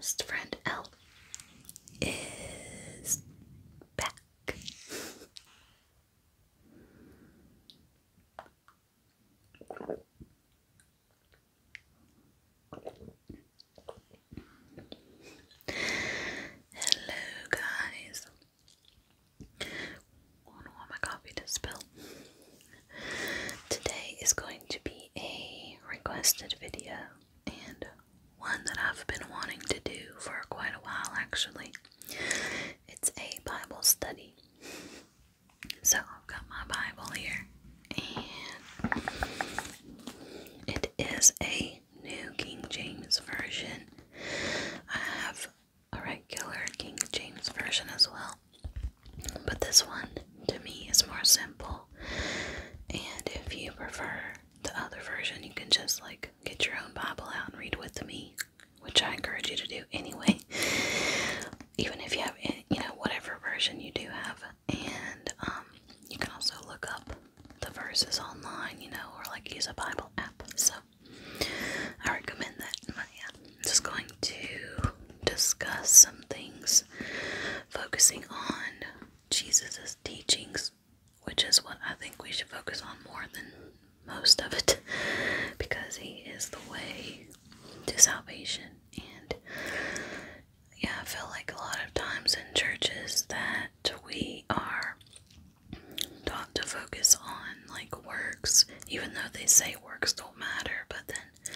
best friend L is back. Hello guys. I don't want my coffee to spill. Today is going to be a requested video, and one that I've been wanting to do for quite a while actually. It's a Bible study. So I've got my Bible here, and it is a New King James Version. I have a regular King James Version as well, but this one to me is more simple. And if you prefer the other version, you can just like get your own Bible out and read with me, which I encourage you to do anyway, even if you have, whatever version you do have. And you can also look up the verses online, or like use a Bible app. So I recommend that. But yeah, I'm just going to discuss some things focusing on Jesus' teachings, which is what I think we should focus on more than most of it, because he is the way to salvation. And yeah, I feel like a lot of times in churches that we are taught to focus on like works, even though they say works don't matter, but then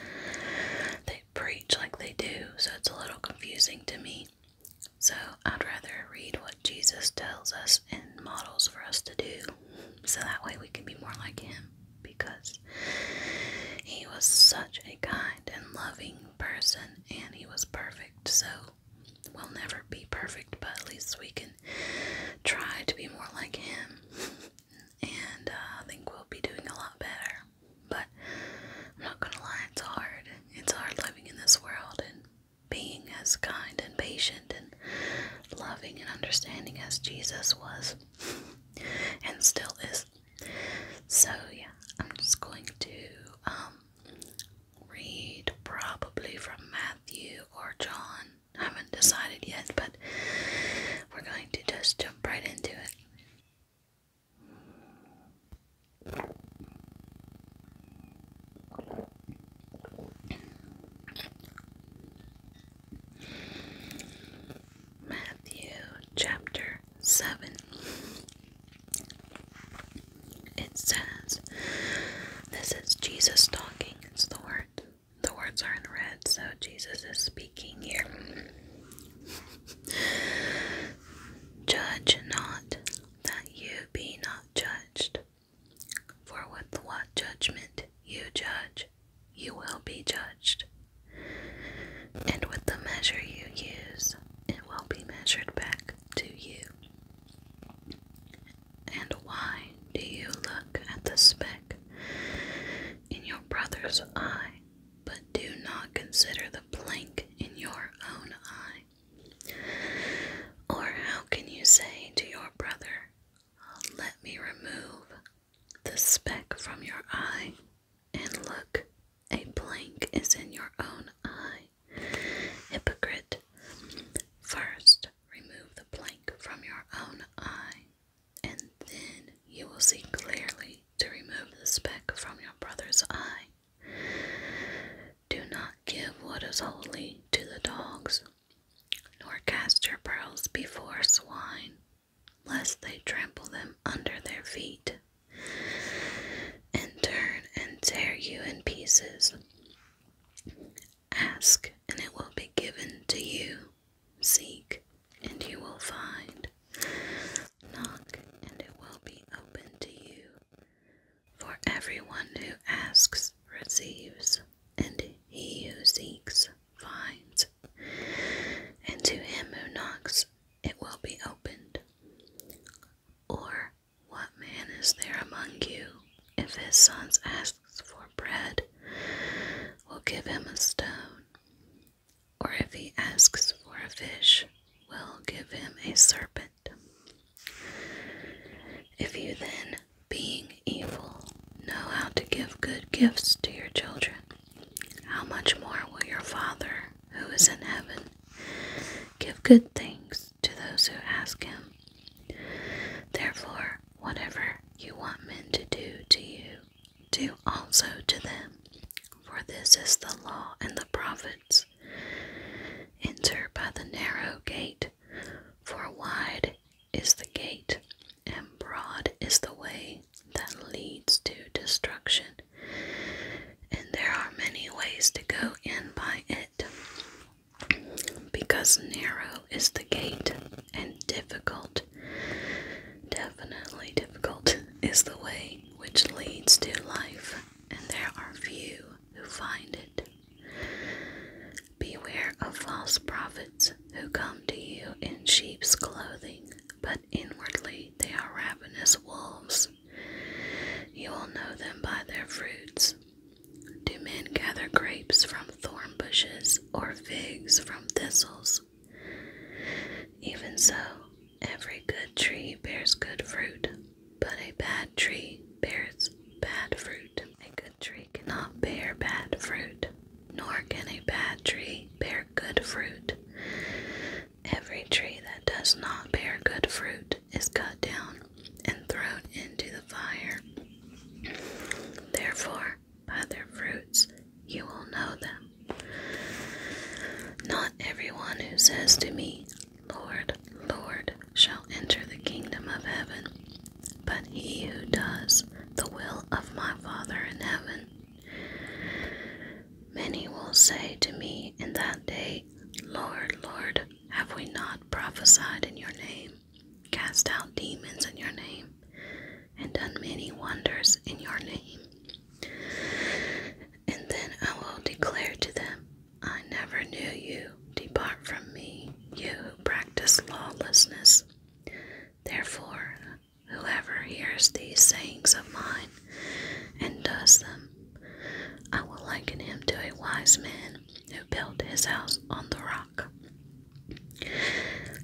they preach like they do, so it's a little confusing to me. So I'd rather read what Jesus tells us and models for us to do, so that way we can be more like him, because he was such a kind and loving person, and he was perfect. So we'll never be perfect, but at least we can try to be more like him, and I think we'll be doing a lot better. But I'm not gonna lie, it's hard. It's hard living in this world and being as kind and patient and loving and understanding as Jesus was, and still is. So yeah, I'm just going to read probably from Matthew or John. I haven't decided yet, but we're going to just jump right into it. Matthew chapter 7. It says, this is Jesus talking. It's the word. The words are in red, so Jesus is speaking here. Judge not, that you be not judged. For with what judgment you judge, you will be judged. And with the measure you use, it will be measured back to you. And why do you look at the speck in your brother's eye, but do not consider the plank in your own eye? Or how can you say to your brother, let me remove the speck from your eye, and look, a plank is in your own eye? Hypocrite, first remove the plank from your own eye, and then you will see clearly to remove the speck from your brother's eye. Do not give what is holy to the dogs, nor cast your pearls before swine, lest they trample them under their feet, and turn and tear you in pieces. Ask, and it will be given to you. Seek, and you will find. Knock, and it will be opened to you. For everyone who asks receives, and he who seeks finds, and to him who knocks it will be opened. Or what man is there among you, if his son asks for bread, will give him a stone? Or if he asks for a fish, will give him a serpent? If you then, being evil, know how to give good gifts to your children, how much more will your Father, who is in heaven, good things to those who ask him. Therefore, whatever you want men to do to you, do also to them. For this is the law and the prophets. Enter by the narrow gate, for wide is the gate, and broad is the way that leads to destruction, and there are many ways to go in by it. Because narrow is the gate, and definitely difficult, is the way which leads to life, and there are few who find it. Beware of false prophets who come to you in sheep's clothing, but inwardly they are ravenous wolves. You will know them by their fruits. Do men gather grapes from thorn bushes, or figs from thistles? Even so, every good tree bears good fruit, but a bad tree bears bad fruit. A good tree cannot bear bad fruit, nor can a bad tree bear good fruit. Every tree that does not bear good fruit is cut down and thrown into the fire. Therefore, by their fruits you will know them. Not everyone who says to me, Lord, Lord, shall enter the kingdom of heaven, but he who does the will of my Father in heaven. Many will say to me in that day, Lord, Lord, have we not prophesied in your name, cast out demons in your name, and done many wonders in your name? And then I will declare to them, I never knew you. Depart from me, you who practice lawlessness. Therefore, whoever hears these sayings of mine and does them, I will liken him to a wise man who built his house on the rock.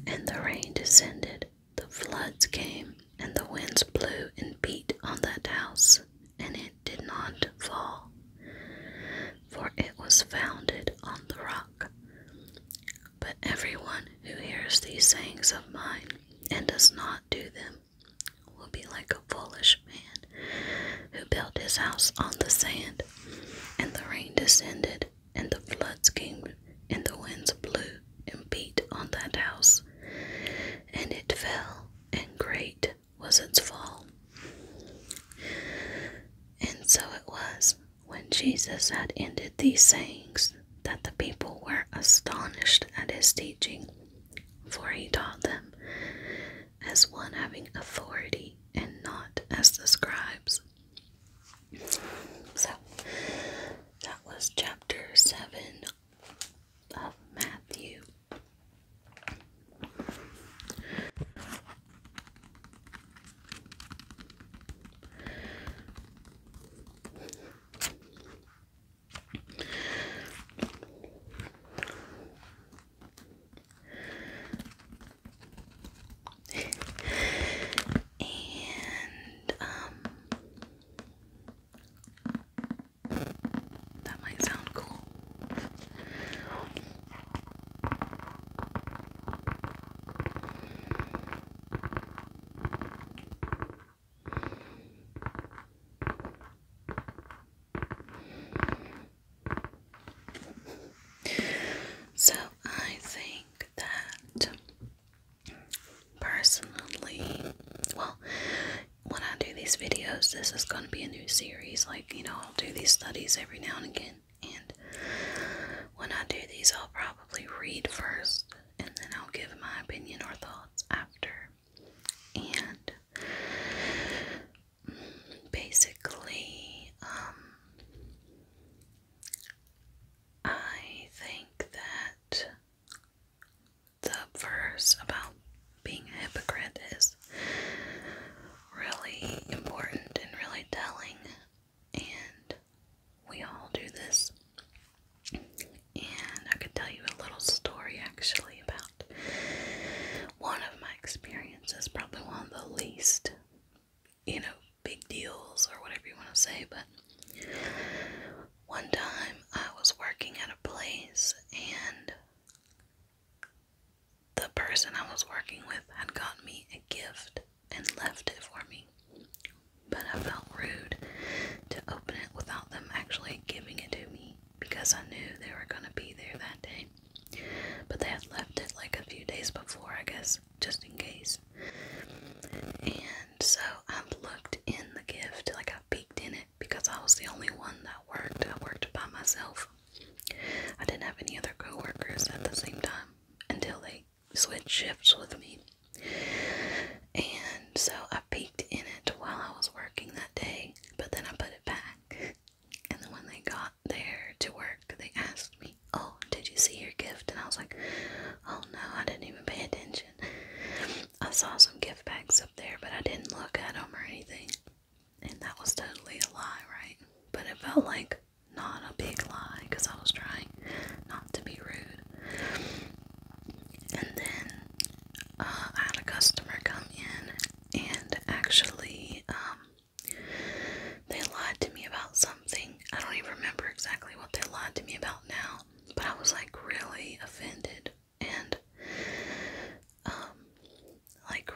And the rain descended, the floods came, and the winds blew and beat on that house, and it did not fall, for it was founded on the rock. But everyone who hears these sayings of mine and does not do them will be like a foolish man who built his house on the sand. And the rain descended, and the floods came, and the winds blew and beat on that house, and it fell, and great was its fall. And so it was, when Jesus had ended these sayings, that the people were astonished at his teaching, for he taught them as one having authority, and not as the scribes. So, that was chapter 7 of Matthew. That might sound cool. So I think that personally, well, when I do these videos, this is going to be a new series. Like, I'll do these studies every now and again. And when I do these, I'll probably read first, and then I'll give my opinion or thoughts after. And basically, I think that the verse about being a hypocrite is really important and really telling, and we all do this. And I could tell you a little story actually about one of my experiences, probably one of the least, big deals or whatever you want to say, but one time I was working at a place, and the person I was working with had gotten me a gift and left it for me, but I felt rude to open it without them actually giving it to me because I knew they were going to be there that day. But they had left it like a few days before, I guess, just in case. And so I looked in the gift, like I peeked in it because I was the only one that worked. I worked by myself. I didn't have any other co-workers at the same time until they switched shifts with me. And so I peeked in it while I was working that day, but then I put it back. And then when they got there to work, they asked me, "Oh, did you see your gift?" And I was like, "Oh no, I didn't even pay attention. I saw some gift bags up there, but I didn't look at them or anything." And that was totally a lie, right? But it felt like not a big lie because I was trying not to be rude. And then I had a customer come in, and actually they lied to me about something. I don't even remember exactly what they lied to me about now, but I was like really offended, and like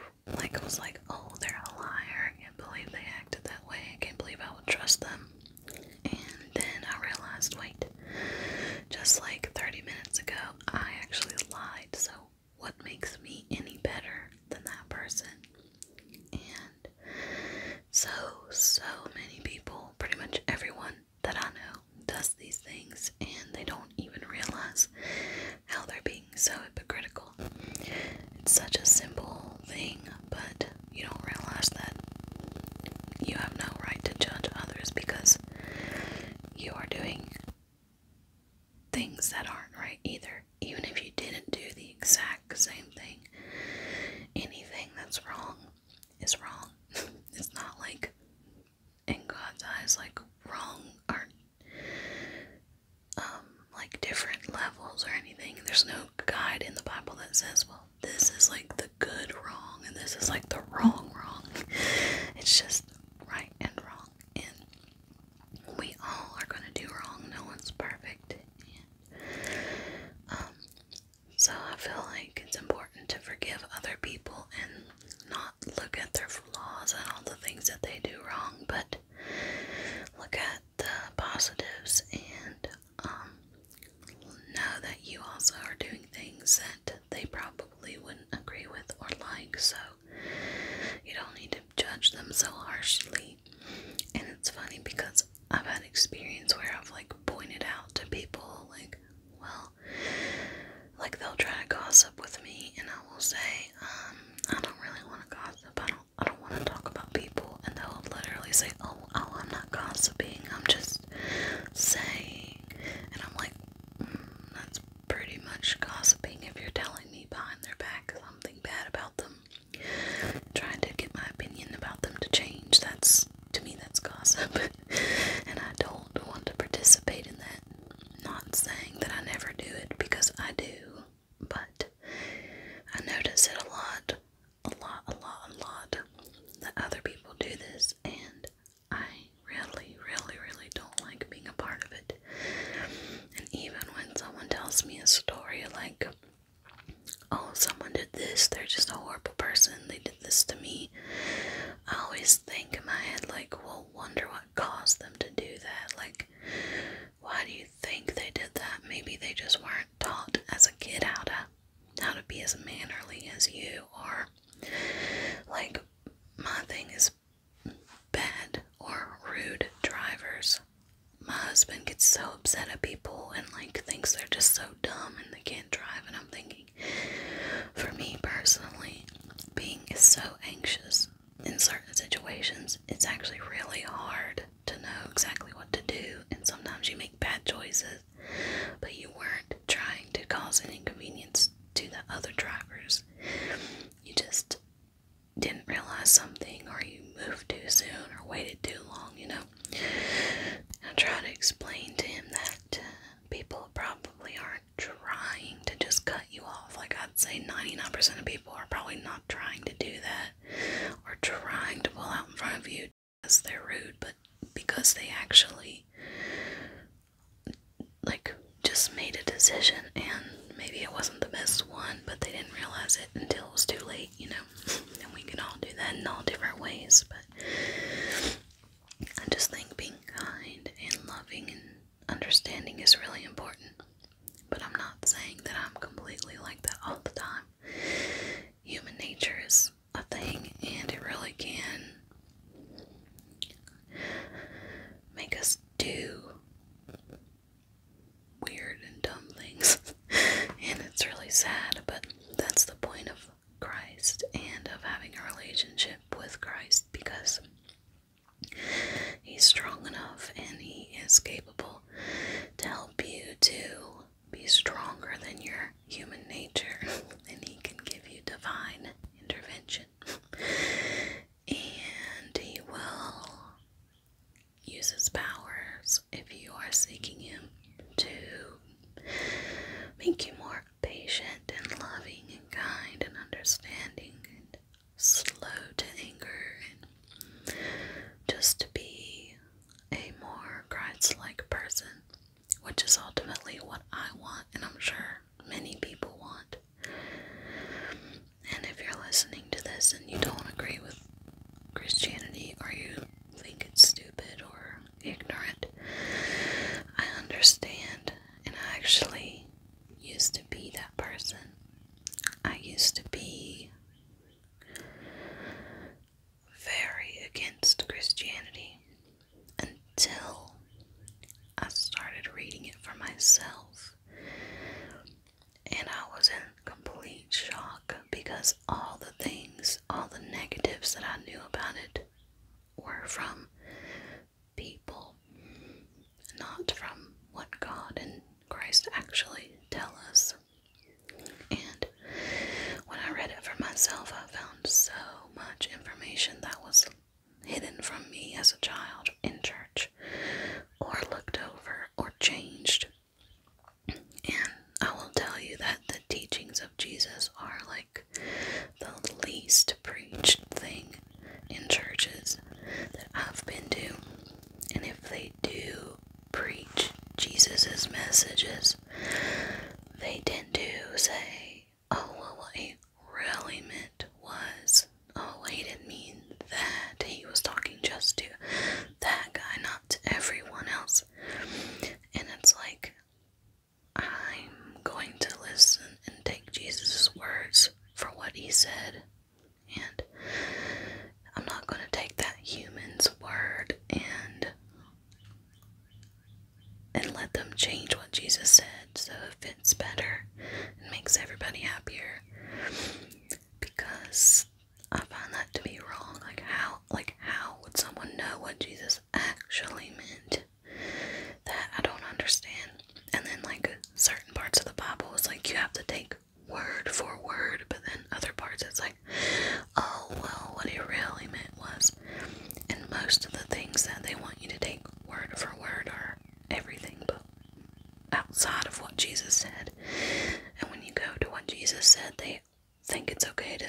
I was like, "Oh, they're a liar. I can't believe they acted that way. I can't believe I would trust them." And then I realized, wait, just like 30 minutes ago, I actually lied, so what makes me any better than that person? And so many people, pretty much everyone that I know, does these things, and they don't even realize how they're being so hypocritical. It's such a simple thing, but you don't realize that you have no right to judge others because you are doing things that aren't right either. Even if you didn't do the exact same thing, anything that's wrong is wrong. It's not like, in God's eyes, like wrong are like different levels or anything. There's no guide in the Bible that says, well, this is like the good wrong and this is like the wrong wrong. It's just right and wrong, and we all are going to do wrong. No one's perfect. So I feel like it's important to forgive other people and not look at their flaws and all the things that they do wrong, but look at the positives and know that you also are doing things that they probably wouldn't agree with or like, so you don't need to judge them so harshly. And it's funny because I've had experience where I've like pointed out to people, like, well, like they'll try to gossip with me and I will say, I don't really want to gossip, I don't want to talk about people, and they'll literally say, oh, I'm not gossiping, I'm just saying, and I'm like, that's pretty much gossiping if you're telling me behind their back something bad about them, trying to get my opinion about them to change. That's, to me, that's gossip, and I don't want to participate in that. Not saying that I never do it, because I do, but I notice it a lot, that other people do this, and I really don't like being a part of it. And even when someone tells me a story like, oh, someone did this, they're just a horrible person, they did this to me, I always think in my head, like, well, wonder what caused them to do that. Like, why do you think they did that? Maybe they just weren't taught as a kid how to be as mannerly as you, or like, my thing is bad or rude drivers. My husband gets so upset at people and like thinks they're just so dumb and they can't drive, and I'm thinking, for me personally, being so anxious in certain situations, it's actually really hard to know exactly what to do, and sometimes you make bad choices, but you weren't trying to cause an inconvenience to the other drivers. You just didn't realize something, or you moved too soon, or waited too long, you know. I try to explain to him that people probably aren't trying to just cut you off. Like, I'd say 99% of people are probably not trying to do that, or trying to pull out in front of you because they're rude, but because they actually, like, just made a decision, and maybe it wasn't the best one, but they didn't realize realize it until it was too late, you know. And we can all do that in all different ways, but I just think being kind and loving and understanding is really important. But I'm not saying that I'm completely like that all the time. Human nature is a thing, and it really can make us do weird and dumb things. And it's really sad, but that's the point of Christ and of having a relationship with Christ, because He's strong enough and He is capable to help you to be stronger than your human nature, and He can give you divine intervention. And He will use His powers, if you are seeking Him, to make you more patient and loving and kind and understanding and slow to anger, and just to be a more Christ-like person, which is ultimately what I want, and I'm sure many people want. And if you're listening to this and you don't agree with Christianity, or you think it's stupid or ignorant, I understand, and I actually used to be that person. I used to be very against Christianity until I started reading it for myself, and I was in complete shock, because all the things, all the negatives that I knew about it were from people, not from what God and Christ actually tell us. And when I read it for myself, I found so much information that was hidden from me as a child in church, or looked over, or changed. And I will tell you that the teachings of Jesus are like the least preached thing in churches that I've been to. And if they do preach Jesus's messages, they tend to say, oh, well, what He really meant was, oh, He didn't mean that. He was talking just to that guy, not to everyone else. And it's like, I'm going to listen and take Jesus' words for what He said, and I'm not going to take that human's word and let them change what Jesus said so it fits better and makes everybody happier, because I find that to be wrong. How would someone know what Jesus actually meant? That I don't understand. And then certain parts of the Bible is like you have to take word for word, but then other parts it's like, oh, well, what He really meant was. And most of the things that they want you to take word for word are everything but outside of what Jesus said. And when you go to what Jesus said, they think it's okay to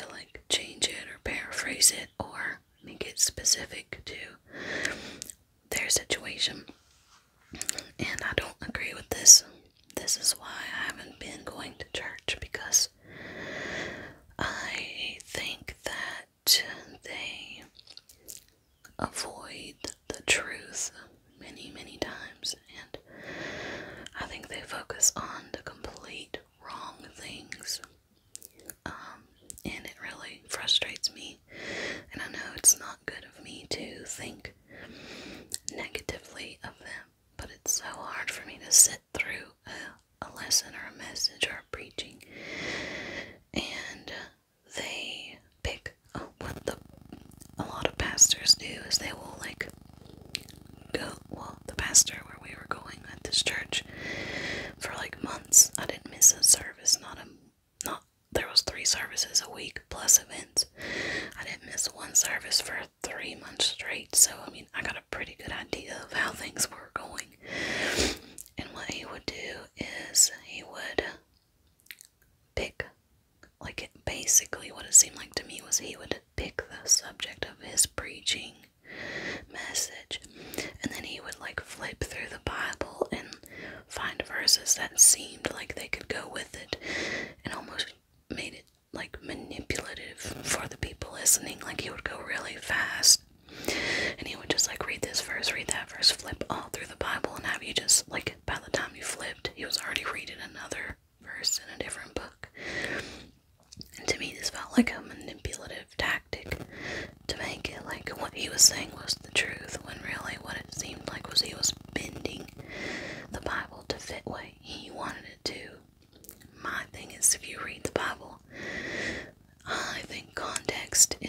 change it or paraphrase it or make it specific to their situation. And I don't agree with this. This is why I haven't been going to church, because I think that they avoid the truth many, many times, and I think they focus on the complete wrong things, and it really frustrates me, and I know it's not good of me to think negatively of them, but it's so hard for me to sit through a lesson or a message or a preaching, and they pick a lot of pastors do is they will the pastor where we were going at this church for months, I didn't miss a service, there was 3 services a week plus events. I didn't miss one service for 3 months straight, so I got a pretty good idea of how things were going. And what he would do is he would pick, basically what it seemed like to me was he would pick the subject of his preaching message, and then he would flip through the Bible and find verses that seemed like they could go with it, and almost made it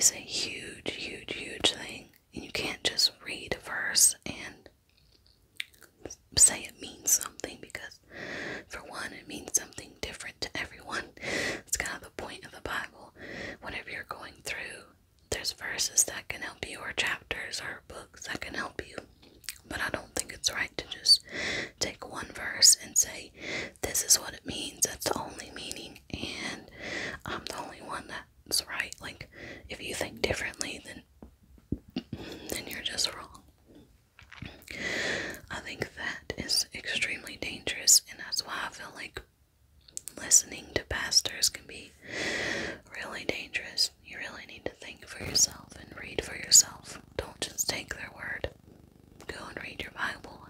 is a huge, huge, huge thing. And you can't just read a verse and say it means something, because for one, it means something different to everyone. It's kind of the point of the Bible. Whatever you're going through, there's verses that can help you, or chapters or books that can help you. But I don't think it's right to just take one verse and say, this is what it means, that's the only meaning, and I'm the only one that's right. Like, if you think differently, then you're just wrong. I think that is extremely dangerous, and that's why I feel like listening to pastors can be really dangerous. You really need to think for yourself and read for yourself. Don't just take their word. Go and read your Bible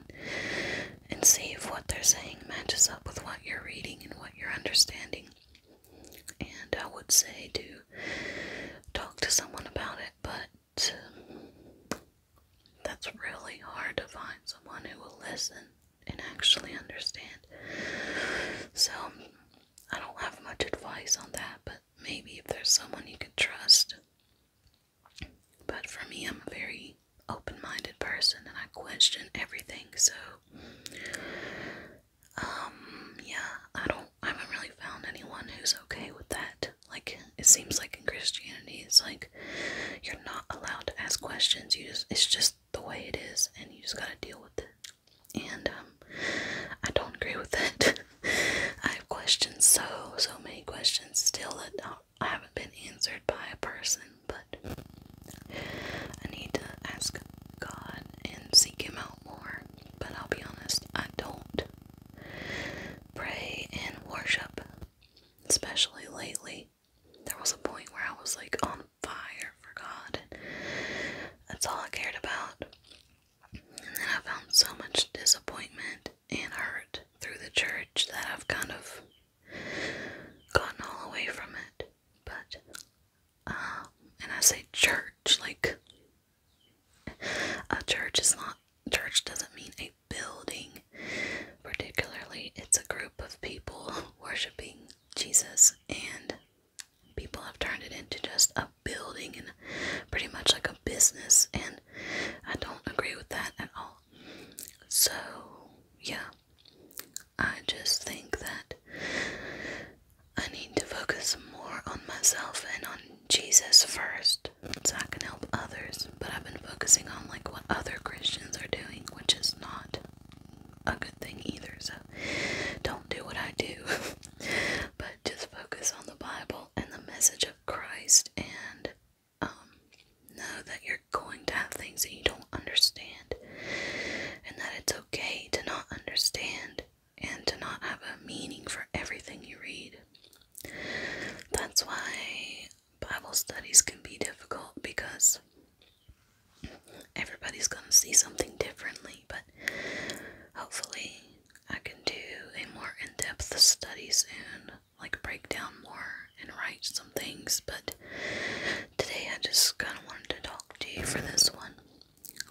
and see if what they're saying matches up with what you're reading and what you're understanding. And I would say to talk to someone about it, but that's really hard to find someone who will listen and actually understand. So I don't have much advice on that, but maybe if there's someone you can trust. But for me, I'm a very open-minded person and I question everything, so yeah, I haven't really found anyone who's okay with that. Like, it seems like in Christianity, it's like you're not allowed to ask questions. It's just the way it is, and you just gotta deal with it. And I don't agree with that. I have questions, so many questions still that I haven't been answered by a person, but I need to ask God and seek Him out more. But I'll be honest, I don't pray and worship, especially lately. There was a point where I was like on fire for God, and that's all I cared about. And then I found so much disappointment and hurt through the church that I've kind of gotten all away from it. But and I say church, like a church is not, church doesn't mean a building particularly. It's a group of people worshiping Jesus, and people have turned it into just a building and pretty much like a business, and I don't agree with that at all. So yeah, I just think that I need to focus more on myself and on Jesus first, so I can help others. But I've been focusing on like what other Christians are doing, which is not a good thing either. So don't do what I do, but just focus on the Bible and the message of Christ, and know that you're going to have things that you don't understand, and that it's okay to not understand and to not have a meaning for everything you read. That's why Bible studies can be difficult, because everybody's going to see something differently, but hopefully I can do a more in-depth study soon, like break down more and write some things. But today I just kind of wanted to talk to you for this one.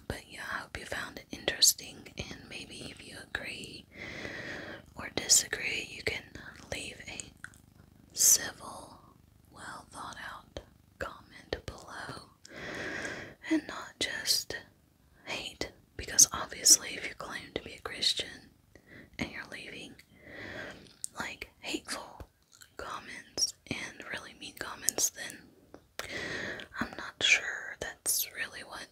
But yeah, I hope you found it interesting, and maybe if you agree or disagree, you can leave a civil, well thought out comment below, and not just hate, because obviously if you claim to be a Christian and you're leaving like hateful comments and really mean comments, then I'm not sure that's really what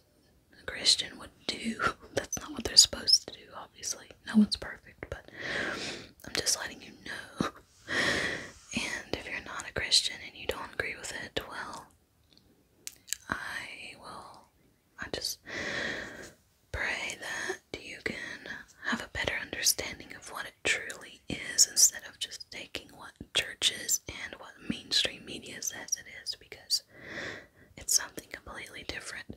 a Christian would do. That's not what they're supposed to do, obviously. No one's perfect, but I'm just letting you know. And if you're not a Christian and you don't agree with it, well, I just pray that you can have a better understanding of what it truly is, instead of just taking what churches and what mainstream media says it is, because it's something completely different.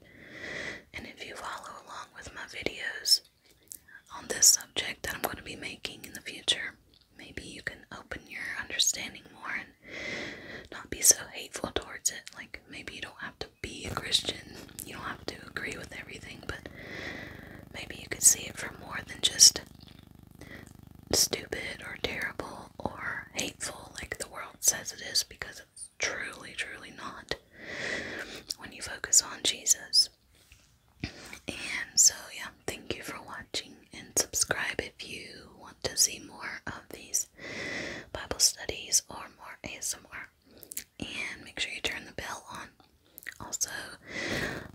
And if you follow along with my videos on this subject that I'm going to be making in the future, maybe you can open your understanding more and not be so hateful towards it. Like, maybe you don't have to be a Christian, you don't have to agree with everything, but maybe you could see it for more than just stupid or terrible or hateful like the world says it is, because it's truly, truly not. When focus on Jesus. And so, yeah, thank you for watching, and subscribe if you want to see more of these Bible studies or more ASMR. And make sure you turn the bell on. Also,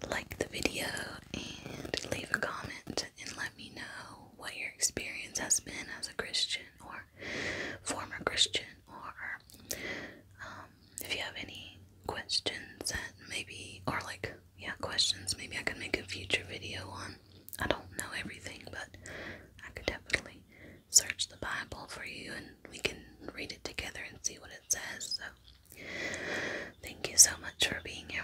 like the video and leave a comment and let me know what your experience has been as a Christian or former Christian, or if you have any questions that maybe, or like, yeah, questions maybe I can make a future video on. I don't know everything, but I could definitely search the Bible for you and we can read it together and see what it says. So, thank you so much for being here